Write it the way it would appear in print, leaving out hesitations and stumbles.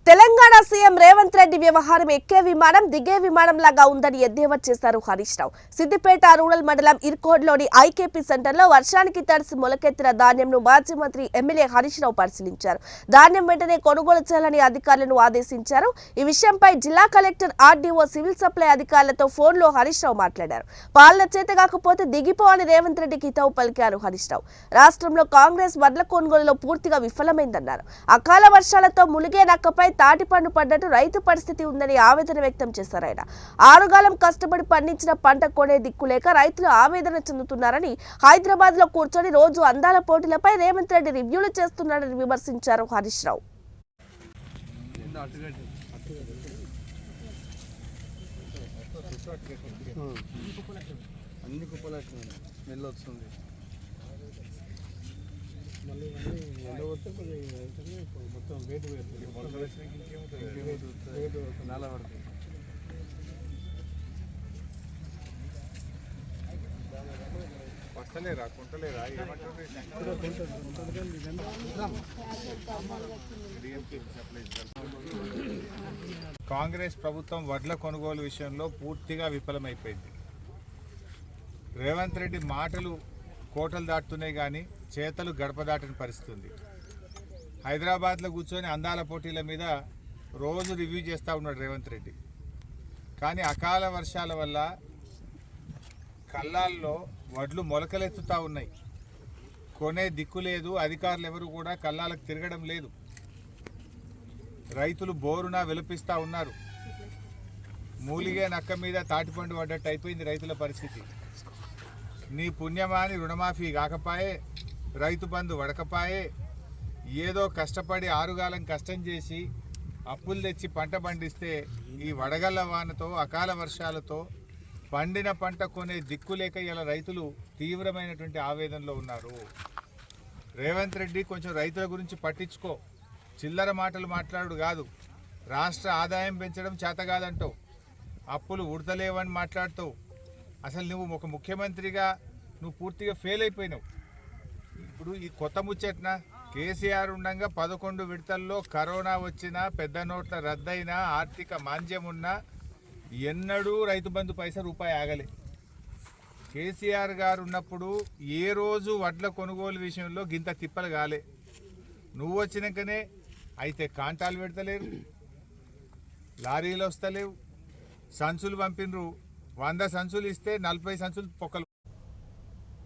Telangana CM Revanth Reddy వ్యవహారం ఎక్కే విమానం దిగే విమానం లాగా ఉందని ఎద్దేవా చేశారు హరీష్ రావు. సిద్దిపేట రూరల్ మండలం ఇర్కోడ్లోని ఐకేపీ సెంటర్లో వర్షానికి తడిసి మొలకెత్తిన ధాన్యంను మాజీ మంత్రి ఎమ్మెల్యే హరీష్ రావు పరిశీలించారు. ధాన్యం వెంటనే కొనుగోలు చేయాలని అధికారులను ఆదేశించారు. ఈ విషయంపై జిల్లా కలెక్టర్, ఆర్డీఓ, సివిల్ సప్లై అధికారులతో ఫోన్లో హరీష్ రావు మాట్లాడారు. పాలన చేతగాకపోతే దిగిపోవాలని రేవంత్ రెడ్డికి హితవు పలికారు హరీష్ రావు. రాష్ట్రంలో కాంగ్రెస్ వడ్ల కొనుగోలులో పూర్తిగా విఫలమైందన్నారు. అకాల వర్షాలతో ములిగే నక్కపై తాటిపండు పడ్డట్టు రైతు పరిస్థితి ఉందని ఆవేదన వ్యక్తం చేశారు. ఆయన ఆరుగాలం కష్టపడి పండించిన పంట కొనే దిక్కులేక రైతులు ఆవేదన చెందుతున్నారని, హైదరాబాద్ లో కూర్చొని రోజు అందాల పోటీలపై రేవంత్ రెడ్డి రివ్యూలు చేస్తున్నారని విమర్శించారు హరీష్ రావు. కాంగ్రెస్ ప్రభుత్వం వడ్ల కొనుగోలు విషయంలో పూర్తిగా విఫలమైపోయింది. రేవంత్ రెడ్డి మాటలు కోటలు దాటుతున్నాయి కానీ చేతలు గడప దాటని పరిస్థితి ఉంది. హైదరాబాద్లో కూర్చొని అందాల పోటీల మీద రోజు రివ్యూ చేస్తూ ఉన్నాడు రేవంత్ రెడ్డి. కానీ అకాల వర్షాల వల్ల కళ్ళాల్లో వడ్లు మొలకలెత్తుతూ ఉన్నాయి. కొనే దిక్కు లేదు. అధికారులు ఎవరు కూడా కళ్ళాలకు తిరగడం లేదు. రైతులు బోరున విలపిస్తూ ఉన్నారు. మూలిగే నక్క మీద తాటిపండు పడ్డట్టు అయిపోయింది రైతుల పరిస్థితి. నీ పుణ్యమాని రుణమాఫీ కాకపాయే, రైతు బంధు వడకపాయే, ఏదో కష్టపడి ఆరుగాలం కష్టం చేసి అప్పులు తెచ్చి పంట పండిస్తే ఈ వడగళ్ల వానతో, అకాల వర్షాలతో పండిన పంట కొనే దిక్కులేక ఇలా రైతులు తీవ్రమైనటువంటి ఆవేదనలో ఉన్నారు. రేవంత్ రెడ్డి కొంచెం రైతుల గురించి పట్టించుకో. చిల్లర మాటలు మాట్లాడు కాదు. రాష్ట్ర ఆదాయం పెంచడం చేత కాదంటావు, అప్పులు ఉడతలేవని మాట్లాడుతావు. అసలు నువ్వు ఒక ముఖ్యమంత్రిగా నువ్వు పూర్తిగా ఫెయిల్ అయిపోయినావు. ఇప్పుడు ఈ కొత్త ముచ్చట్న కేసీఆర్ ఉండగా 11 విడతల్లో కరోనా వచ్చినా, పెద్ద నోట్ల రద్దయినా, ఆర్థిక మాంద్యం ఉన్నా ఎన్నడూ రైతు బంధు పైసా రూపాయి ఆగలే. కేసీఆర్ గారు ఉన్నప్పుడు ఏ రోజు వడ్ల కొనుగోలు విషయంలో గింత తిప్పలు కాలే. నువ్వు వచ్చినాకనే అయితే కాంటాలు పెడతలేరు, లారీలు వస్తలేవు, సంచులు పంపినరు. 100 సంచులు ఇస్తే 40 సంచులు పొక్కలు.